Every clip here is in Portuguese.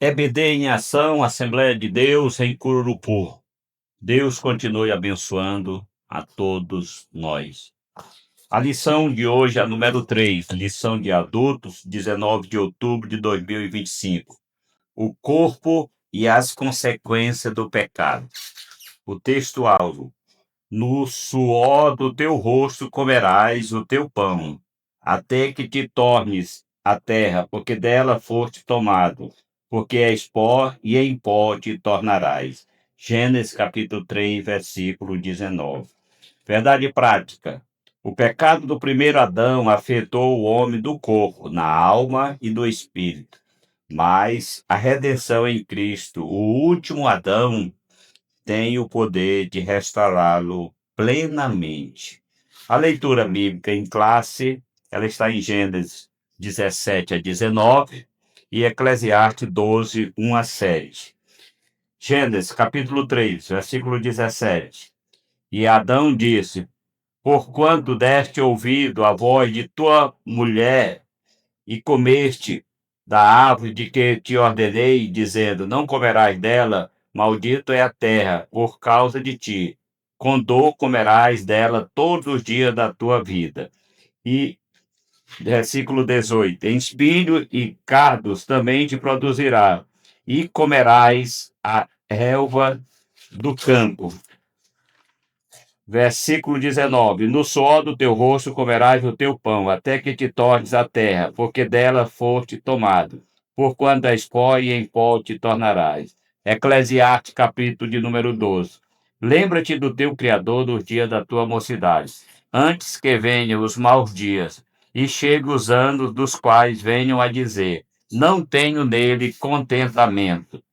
EBD em ação, Assembleia de Deus em Cururupu. Deus continue abençoando a todos nós. A lição de hoje é a número 3, lição de adultos, 19 de outubro de 2025. O corpo e as consequências do pecado. O texto-alvo. No suor do teu rosto comerás o teu pão, até que te tornes a terra, porque dela foste tomado, porque és pó e em pó te tornarás. Gênesis capítulo 3, versículo 19. Verdade prática. O pecado do primeiro Adão afetou o homem do corpo, na alma e do espírito. Mas a redenção em Cristo, o último Adão, tem o poder de restaurá-lo plenamente. A leitura bíblica em classe, ela está em Gênesis 17 a 19 e Eclesiastes 12, 1 a 7. Gênesis, capítulo 3, versículo 17. E Adão disse: Porquanto deste ouvido à voz de tua mulher e comeste da árvore de que te ordenei, dizendo: Não comerás dela, maldito é a terra, por causa de ti. Com dor comerás dela todos os dias da tua vida. E, versículo 18: Espinho e cardos também te produzirá, e comerás a relva do campo. Versículo 19: No suor do teu rosto comerás o teu pão, até que te tornes a terra, porque dela foste tomado. Porquanto és pó e em pó te tornarás. Eclesiastes, capítulo de número 12. Lembra-te do teu Criador nos dias da tua mocidade, antes que venham os maus dias, e cheguem os anos dos quais venham a dizer: Não tenho nele contentamento.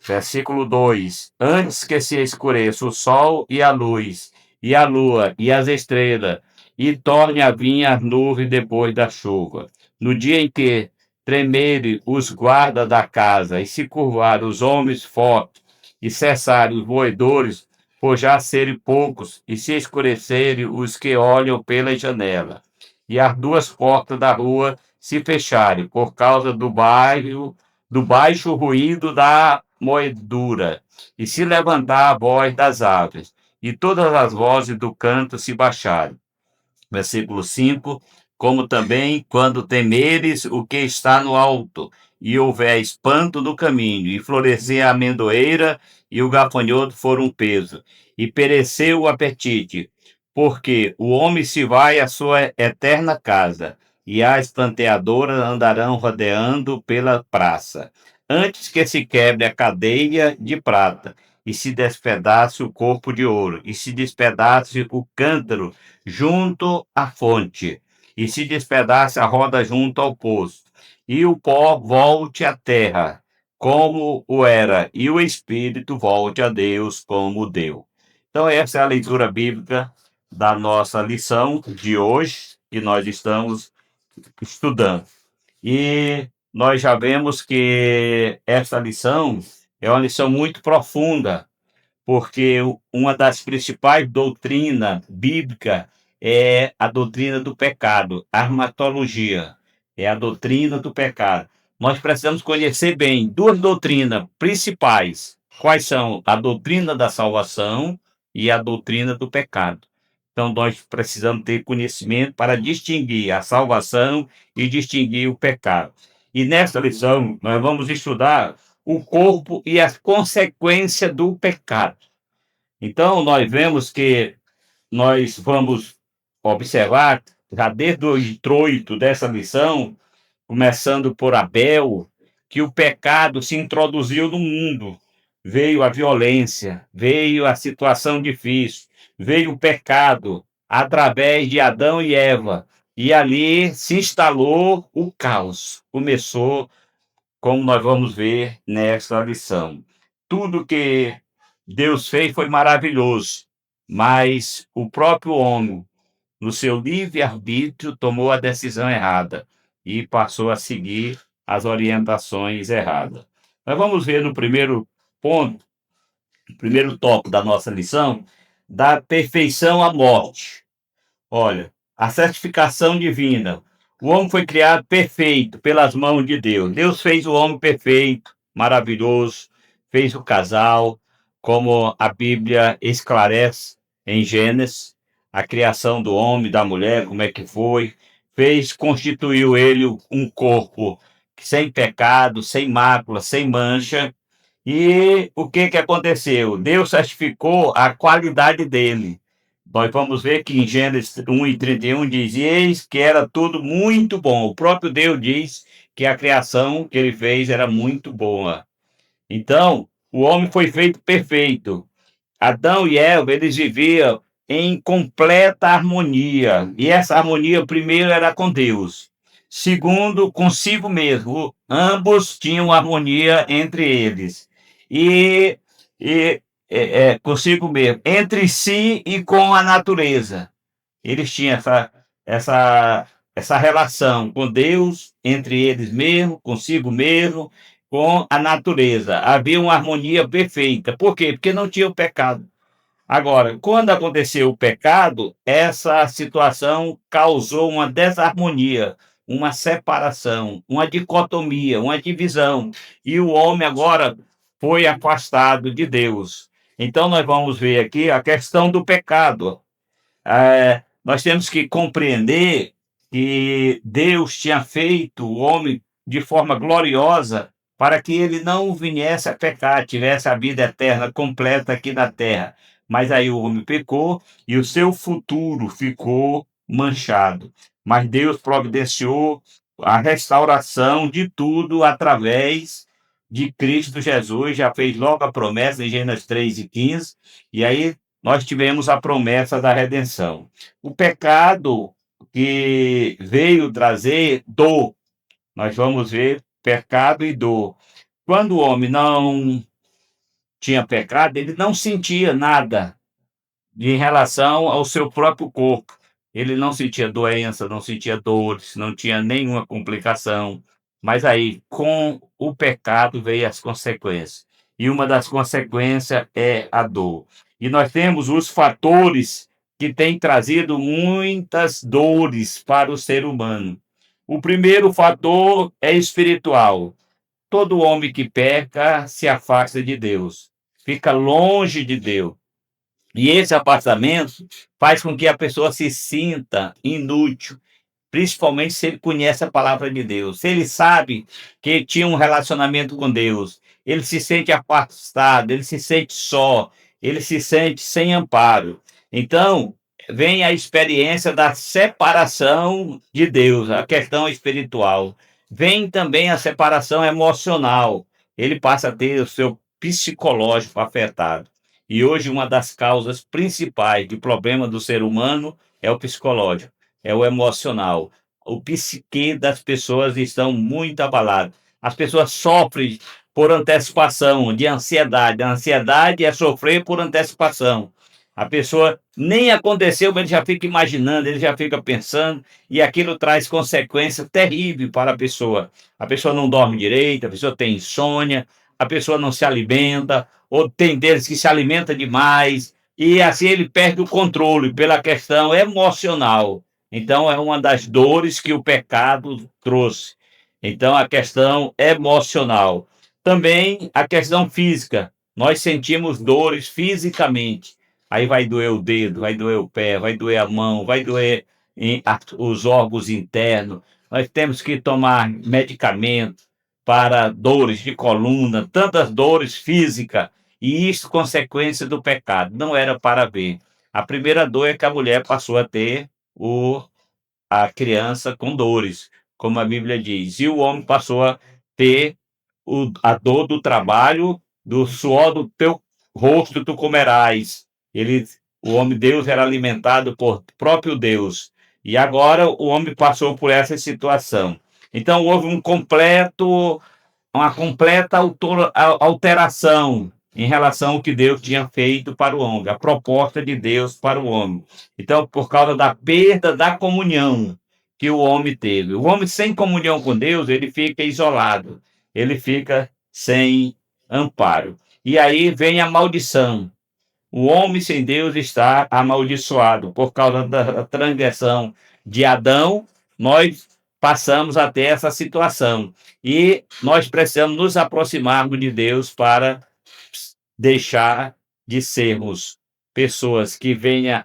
Versículo 2: Antes que se escureça o sol e a luz, e a lua e as estrelas, e torne a vir as nuvens depois da chuva. No dia em que tremerem os guardas da casa, e se curvarem os homens fortes, e cessarem os moedores, por já serem poucos, e se escurecerem os que olham pela janela, e as duas portas da rua se fecharem, por causa do baixo ruído da moedura, e se levantar a voz das aves, e todas as vozes do canto se baixarem. Versículo 5: Como também quando temeres o que está no alto, e houver espanto no caminho, e florescer a amendoeira, e o gafanhoto for um peso, e pereceu o apetite, porque o homem se vai à sua eterna casa, e as planteadoras andarão rodeando pela praça, antes que se quebre a cadeia de prata, e se despedace o corpo de ouro, e se despedace o cântaro junto à fonte, e se despedace a roda junto ao poço, e o pó volte à terra, como o era, e o espírito volte a Deus como deu. Então, essa é a leitura bíblica da nossa lição de hoje, que nós estamos estudando. E nós já vemos que essa lição é uma lição muito profunda, porque uma das principais doutrinas bíblicas é a doutrina do pecado, a armatologia, é a doutrina do pecado. Nós precisamos conhecer bem duas doutrinas principais. Quais são? A doutrina da salvação e a doutrina do pecado. Então, nós precisamos ter conhecimento para distinguir a salvação e distinguir o pecado. E nesta lição, nós vamos estudar o corpo e as consequências do pecado. Então, nós vemos que nós vamos observar, já desde o introito dessa lição, começando por Abel, que o pecado se introduziu no mundo. Veio a violência, veio a situação difícil, veio o pecado através de Adão e Eva. E ali se instalou o caos. Começou, como nós vamos ver nesta lição. Tudo que Deus fez foi maravilhoso, mas o próprio homem, no seu livre-arbítrio, tomou a decisão errada e passou a seguir as orientações erradas. Nós vamos ver no primeiro ponto, no primeiro tópico da nossa lição, da perfeição à morte. Olha, a certificação divina. O homem foi criado perfeito pelas mãos de Deus. Deus fez o homem perfeito, maravilhoso, fez o casal, como a Bíblia esclarece em Gênesis, a criação do homem e da mulher, como é que foi, fez, constituiu ele um corpo sem pecado, sem mácula, sem mancha, e o que que aconteceu? Deus certificou a qualidade dele. Nós vamos ver que em Gênesis 1:31 diz: "E eis que era tudo muito bom." O próprio Deus diz que a criação que ele fez era muito boa. Então, o homem foi feito perfeito. Adão e Eva, eles viviam em completa harmonia. E essa harmonia, primeiro, era com Deus. Segundo, consigo mesmo. Ambos tinham harmonia entre eles. E, consigo mesmo. Entre si e com a natureza. Eles tinham essa relação com Deus, entre eles mesmos, consigo mesmo, com a natureza. Havia uma harmonia perfeita. Por quê? Porque não tinha o pecado. Agora, quando aconteceu o pecado, essa situação causou uma desarmonia, uma separação, uma dicotomia, uma divisão. E o homem agora foi afastado de Deus. Então, nós vamos ver aqui a questão do pecado. Nós temos que compreender que Deus tinha feito o homem de forma gloriosa para que ele não viesse a pecar, tivesse a vida eterna completa aqui na terra. Mas aí o homem pecou e o seu futuro ficou manchado. Mas Deus providenciou a restauração de tudo através de Cristo Jesus, já fez logo a promessa em Gênesis 3:15, e aí nós tivemos a promessa da redenção. O pecado que veio trazer dor, nós vamos ver pecado e dor. Quando o homem não tinha pecado, ele não sentia nada em relação ao seu próprio corpo. Ele não sentia doença, não sentia dores, não tinha nenhuma complicação. Mas aí, com o pecado, veio as consequências. E uma das consequências é a dor. E nós temos os fatores que têm trazido muitas dores para o ser humano. O primeiro fator é espiritual. Todo homem que peca se afasta de Deus, fica longe de Deus. E esse afastamento faz com que a pessoa se sinta inútil, principalmente se ele conhece a palavra de Deus. Se ele sabe que tinha um relacionamento com Deus, ele se sente afastado, ele se sente só, ele se sente sem amparo. Então, vem a experiência da separação de Deus, a questão espiritual. Vem também a separação emocional. Ele passa a ter o seu psicológico afetado. E hoje, uma das causas principais de problema do ser humano é o psicológico, é o emocional. O psique das pessoas estão muito abaladas. As pessoas sofrem por antecipação de ansiedade. A ansiedade é sofrer por antecipação. A pessoa nem aconteceu, mas ele já fica imaginando, ele já fica pensando, e aquilo traz consequência terrível para a pessoa. A pessoa não dorme direito, a pessoa tem insônia, a pessoa não se alimenta, ou tem deles que se alimenta demais, e assim ele perde o controle pela questão emocional. Então, é uma das dores que o pecado trouxe. Então, a questão emocional. Também a questão física. Nós sentimos dores fisicamente. Aí vai doer o dedo, vai doer o pé, vai doer a mão, vai doer os órgãos internos. Nós temos que tomar medicamento para dores de coluna, tantas dores físicas. E isso consequência do pecado. Não era para ver. A primeira dor é que a mulher passou a ter a criança com dores, como a Bíblia diz. E o homem passou a ter a dor do trabalho, do suor do teu rosto tu comerás. O homem Deus era alimentado por próprio Deus. E agora o homem passou por essa situação. Então houve uma completa alteração em relação ao que Deus tinha feito para o homem, a proposta de Deus para o homem. Então, por causa da perda da comunhão que o homem teve. O homem sem comunhão com Deus, ele fica isolado, ele fica sem amparo. E aí vem a maldição. O homem sem Deus está amaldiçoado por causa da transgressão de Adão. Nós passamos a ter essa situação. E nós precisamos nos aproximarmos de Deus para deixar de sermos pessoas que venham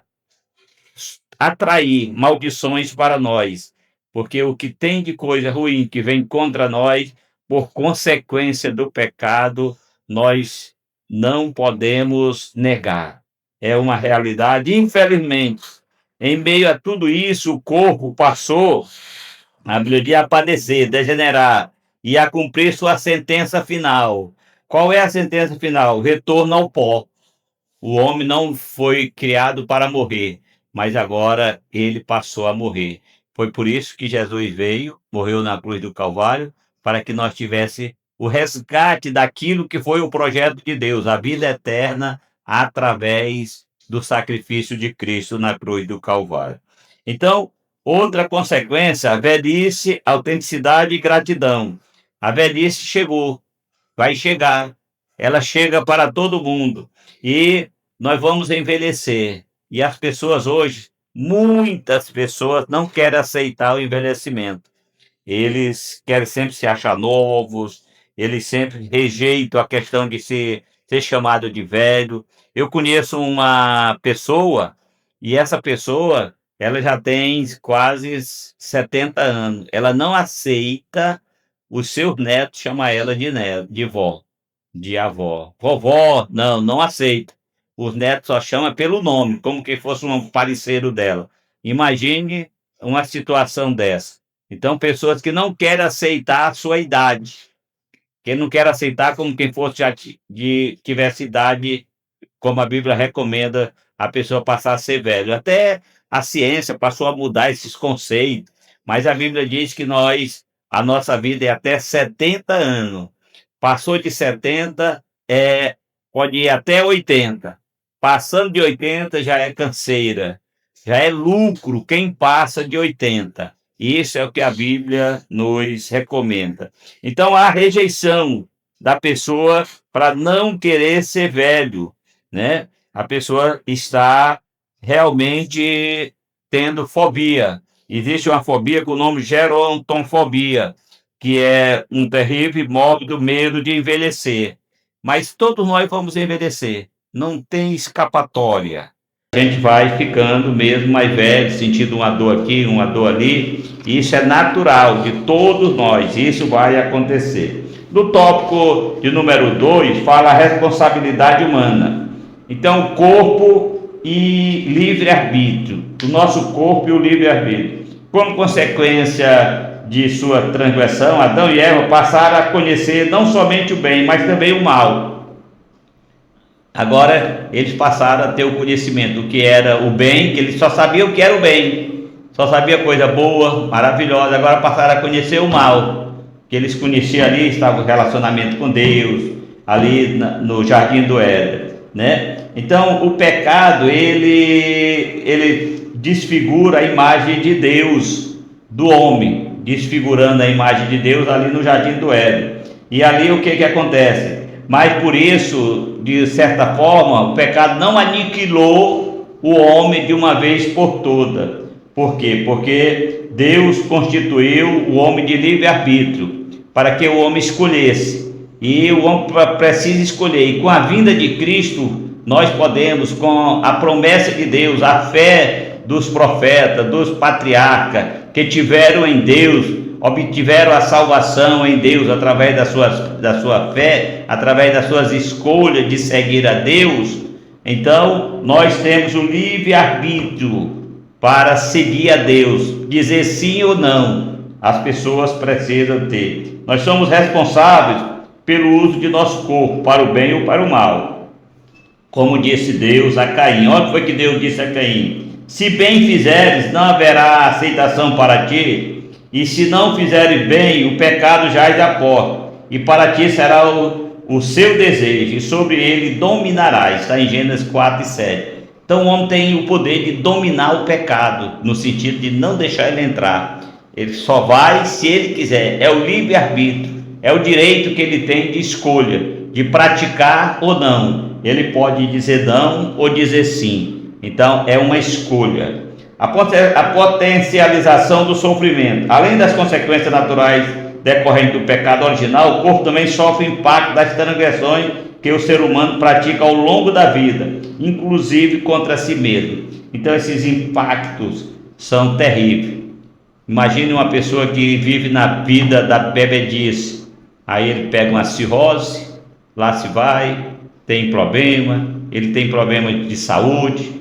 atrair maldições para nós, porque o que tem de coisa ruim que vem contra nós, por consequência do pecado, nós não podemos negar. É uma realidade, infelizmente. Em meio a tudo isso, o corpo passou, a Bíblia diz, a padecer, degenerar e a cumprir sua sentença final. Qual é a sentença final? Retorno ao pó. O homem não foi criado para morrer, mas agora ele passou a morrer. Foi por isso que Jesus veio, morreu na cruz do Calvário, para que nós tivéssemos o resgate daquilo que foi o projeto de Deus, a vida eterna, através do sacrifício de Cristo na cruz do Calvário. Então, outra consequência, a velhice, autenticidade e gratidão. A velhice chegou, vai chegar, ela chega para todo mundo. E nós vamos envelhecer. E as pessoas hoje, muitas pessoas não querem aceitar o envelhecimento. Eles querem sempre se achar novos, eles sempre rejeitam a questão de ser chamado de velho. Eu conheço uma pessoa, e essa pessoa, ela já tem quase 70 anos. Ela não aceita os seus netos chamar ela de vó, de avó. Vovó, não aceita. Os netos só chamam pelo nome, como que fosse um parceiro dela. Imagine uma situação dessa. Então, pessoas que não querem aceitar a sua idade, que não querem aceitar como quem fosse já tivesse idade, como a Bíblia recomenda a pessoa passar a ser velho. Até a ciência passou a mudar esses conceitos, mas a Bíblia diz que a nossa vida é até 70 anos. Passou de 70, pode ir até 80. Passando de 80 já é canseira, já é lucro quem passa de 80. Isso é o que a Bíblia nos recomenda. Então, a rejeição da pessoa para não querer ser velho, né? A pessoa está realmente tendo fobia. Existe uma fobia com o nome gerontofobia, que é um terrível e mórbido medo de envelhecer. Mas todos nós vamos envelhecer, não tem escapatória. A gente vai ficando mesmo mais velho, sentindo uma dor aqui, uma dor ali. Isso é natural de todos nós, isso vai acontecer. No tópico de número 2, fala a responsabilidade humana. Então, corpo e livre-arbítrio. O nosso corpo e o livre-arbítrio. Como consequência de sua transgressão, Adão e Eva passaram a conhecer não somente o bem, mas também o mal. Agora eles passaram a ter o conhecimento do que era o bem, que eles só sabiam o que era o bem, só sabia coisa boa, maravilhosa. Agora passaram a conhecer o mal, que eles conheciam ali, estava o relacionamento com Deus, ali no Jardim do Éden, né? Então o pecado, ele desfigura a imagem de Deus, do homem, desfigurando a imagem de Deus ali no Jardim do Éden. E ali o que acontece? Mas por isso, de certa forma, o pecado não aniquilou o homem de uma vez por toda. Por quê? Porque Deus constituiu o homem de livre-arbítrio, para que o homem escolhesse. E o homem precisa escolher. E com a vinda de Cristo, nós podemos, com a promessa de Deus, a fé dos profetas, dos patriarcas, que tiveram em Deus, obtiveram a salvação em Deus através da sua fé, através das suas escolhas de seguir a Deus. Então, nós temos o livre-arbítrio para seguir a Deus, dizer sim ou não. As pessoas precisam ter. Nós somos responsáveis pelo uso de nosso corpo, para o bem ou para o mal. Como disse Deus a Caim. Olha o que foi que Deus disse a Caim: se bem fizeres, não haverá aceitação para ti, e se não fizeres bem, o pecado jaz à porta, e para ti será o seu desejo, e sobre ele dominarás. Está em Gênesis 4:7. Então o homem tem o poder de dominar o pecado, no sentido de não deixar ele entrar. Ele só vai se ele quiser. É o livre-arbítrio, é o direito que ele tem de escolha, de praticar ou não. Ele pode dizer não ou dizer sim. Então é uma escolha. A potencialização do sofrimento. Além das consequências naturais decorrentes do pecado original, o corpo também sofre o impacto das transgressões que o ser humano pratica ao longo da vida, inclusive contra si mesmo. Então esses impactos são terríveis. Imagine uma pessoa que vive na vida da bebedice, aí ele pega uma cirrose, lá se vai, tem problema, ele tem problemas de saúde,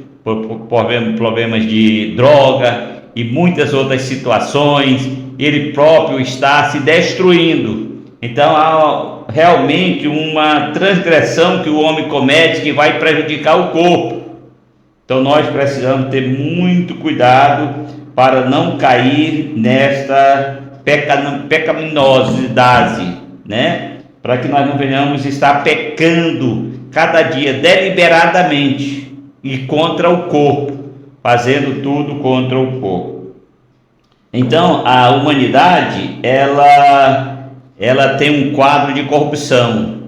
problemas de droga e muitas outras situações, ele próprio está se destruindo. Então há realmente uma transgressão que o homem comete que vai prejudicar o corpo. Então nós precisamos ter muito cuidado para não cair nesta pecaminosidade, né? Para que nós não venhamos estar pecando cada dia deliberadamente e contra o corpo, fazendo tudo contra o corpo. Então a humanidade ela tem um quadro de corrupção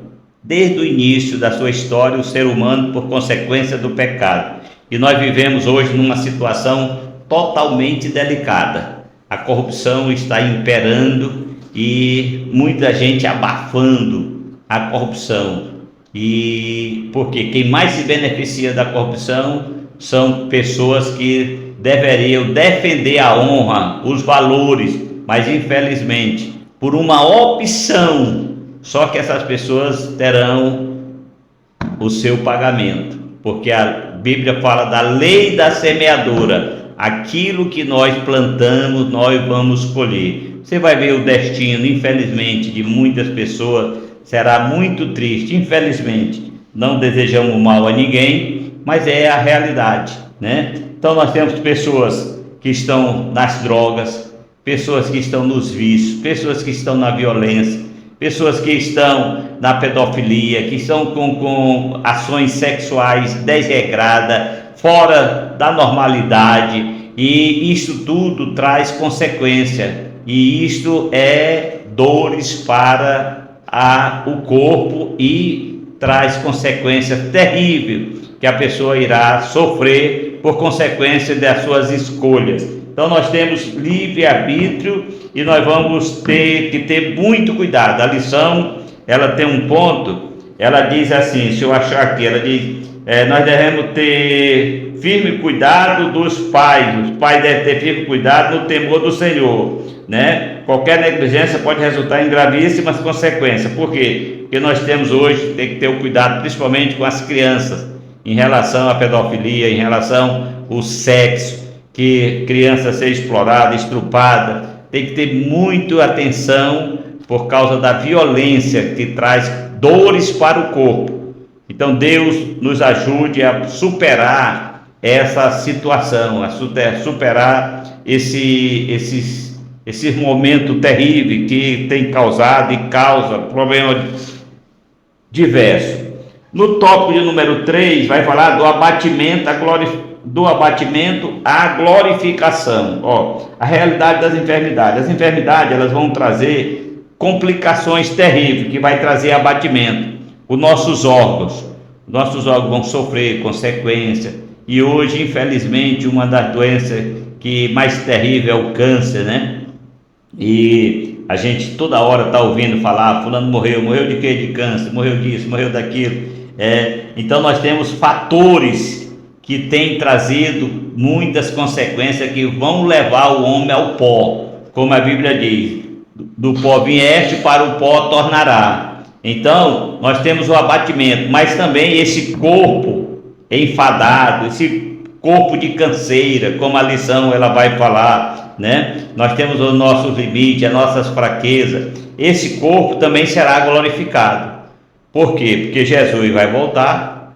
desde o início da sua história, o ser humano, por consequência do pecado. E nós vivemos hoje numa situação totalmente delicada. A corrupção está imperando e muita gente abafando a corrupção. E porque quem mais se beneficia da corrupção são pessoas que deveriam defender a honra, os valores, mas infelizmente, por uma opção, só que essas pessoas terão o seu pagamento, porque a Bíblia fala da lei da semeadura. Aquilo que nós plantamos, nós vamos colher. Você vai ver o destino, infelizmente, de muitas pessoas, será muito triste. Infelizmente, não desejamos mal a ninguém, mas é a realidade, né? Então nós temos pessoas que estão nas drogas, pessoas que estão nos vícios, pessoas que estão na violência, pessoas que estão na pedofilia, que estão com ações sexuais desregradas, fora da normalidade, e isto tudo traz consequência, e isto é dores para o corpo e traz consequências terríveis que a pessoa irá sofrer por consequência das suas escolhas. Então nós temos livre-arbítrio e nós vamos ter que ter muito cuidado. A lição, ela tem um ponto, ela diz assim, se eu achar aqui, ela diz, nós devemos ter firme cuidado dos pais, os pais devem ter firme cuidado no temor do Senhor, né? Qualquer negligência pode resultar em gravíssimas consequências. Por quê? Porque nós temos hoje, tem que ter o cuidado principalmente com as crianças, em relação à pedofilia, em relação ao sexo, que criança ser explorada, estrupada, tem que ter muito atenção por causa da violência que traz dores para o corpo. Então Deus nos ajude a superar essa situação, a superar esses momentos terríveis que tem causado e causa problemas diversos. No tópico de número 3, vai falar do abatimento, à glorificação. A realidade das enfermidades. As enfermidades, elas vão trazer complicações terríveis, que vai trazer abatimento. Os nossos órgãos vão sofrer consequência. E hoje, infelizmente, uma das doenças que mais terrível é o câncer, né? E a gente toda hora está ouvindo falar, fulano morreu de quê? De câncer, morreu disso, morreu daquilo. Então nós temos fatores que têm trazido muitas consequências que vão levar o homem ao pó, como a Bíblia diz, do pó vieste, para o pó tornará. Então nós temos o abatimento, mas também esse corpo enfadado, esse corpo de canseira, como a lição ela vai falar, né? Nós temos os nossos limites, as nossas fraquezas. Esse corpo também será glorificado. Por quê? Porque Jesus vai voltar.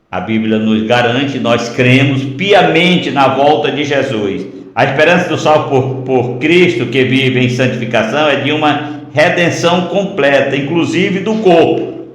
A Bíblia nos garante, nós cremos piamente na volta de Jesus. A esperança do salvo por Cristo, que vive em santificação, é de uma redenção completa, inclusive do corpo.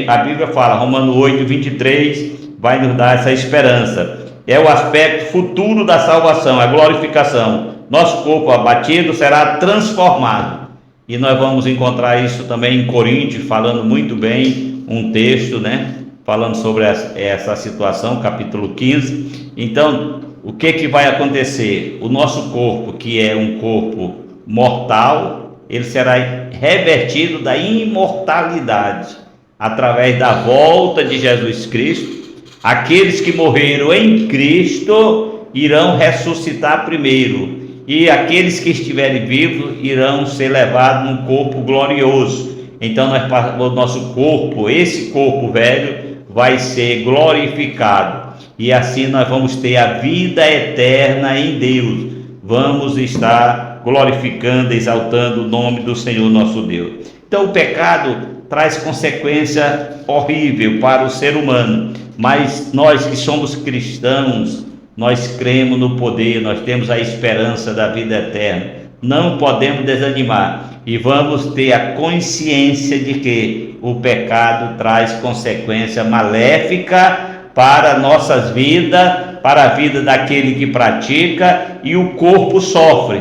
A Bíblia fala, Romanos 8, 23, vai nos dar essa esperança. É o aspecto futuro da salvação, a glorificação. Nosso corpo abatido será transformado. E nós vamos encontrar isso também em Coríntios, falando muito bem, um texto, né? Falando sobre essa situação, capítulo 15. Então, o que vai acontecer? O nosso corpo, que é um corpo mortal, ele será revertido da imortalidade através da volta de Jesus Cristo. Aqueles que morreram em Cristo irão ressuscitar primeiro, e aqueles que estiverem vivos irão ser levados num corpo glorioso. Então o nosso corpo, esse corpo velho, vai ser glorificado, e assim nós vamos ter a vida eterna em Deus. Vamos estar glorificando, exaltando o nome do Senhor nosso Deus. Então o pecado traz consequência horrível para o ser humano, mas nós que somos cristãos, nós cremos no poder, nós temos a esperança da vida eterna, não podemos desanimar, e vamos ter a consciência de que o pecado traz consequência maléfica para nossas vidas, para a vida daquele que pratica, e o corpo sofre.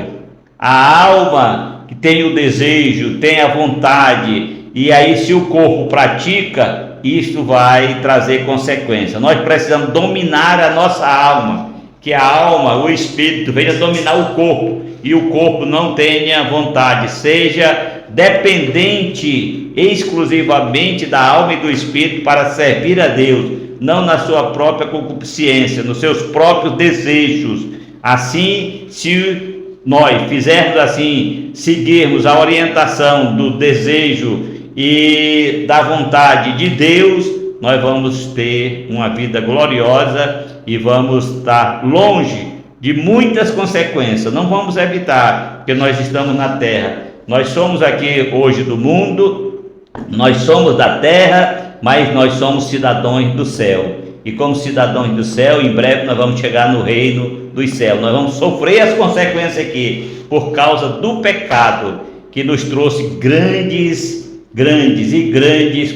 A alma que tem o desejo, tem a vontade, e aí se o corpo pratica, isto vai trazer consequência. Nós precisamos dominar a nossa alma, que a alma, o espírito, venha dominar o corpo, e o corpo não tenha vontade, seja dependente exclusivamente da alma e do espírito para servir a Deus, não na sua própria concupiscência, nos seus próprios desejos. Assim, se nós fizermos assim, seguirmos a orientação do desejo e da vontade de Deus, nós vamos ter uma vida gloriosa e vamos estar longe de muitas consequências. Não vamos evitar, porque nós estamos na terra. Nós somos aqui hoje do mundo, nós somos da terra, mas nós somos cidadãos do céu. E como cidadãos do céu, em breve nós vamos chegar no reino dos céus. Nós vamos sofrer as consequências aqui por causa do pecado, que nos trouxe grandes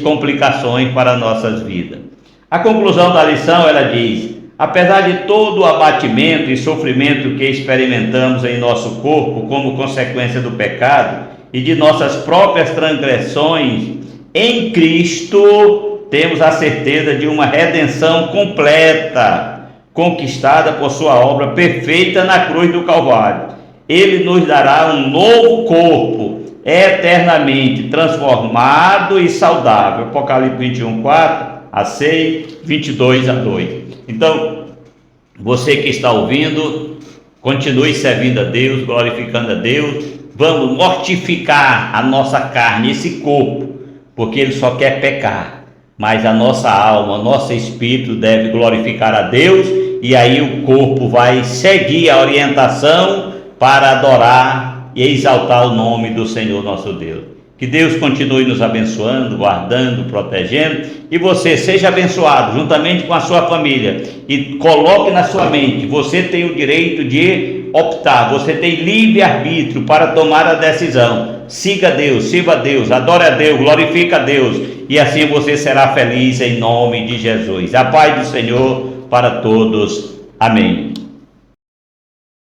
complicações para nossas vidas. A conclusão da lição, ela diz: apesar de todo o abatimento e sofrimento que experimentamos em nosso corpo como consequência do pecado e de nossas próprias transgressões, em Cristo temos a certeza de uma redenção completa, conquistada por sua obra perfeita na cruz do Calvário. Ele nos dará um novo corpo, eternamente transformado e saudável. Apocalipse 21, 4 a 6, 22 a 2. Então, você que está ouvindo, continue servindo a Deus, glorificando a Deus. Vamos mortificar a nossa carne, esse corpo, porque ele só quer pecar. Mas a nossa alma, o nosso espírito deve glorificar a Deus, e aí o corpo vai seguir a orientação para adorar e exaltar o nome do Senhor nosso Deus. Que Deus continue nos abençoando, guardando, protegendo, e você seja abençoado juntamente com a sua família, e coloque na sua mente: você tem o direito de optar, você tem livre-arbítrio para tomar a decisão. Siga Deus, sirva a Deus, adore a Deus, glorifique a Deus, e assim você será feliz em nome de Jesus. A paz do Senhor para todos. Amém.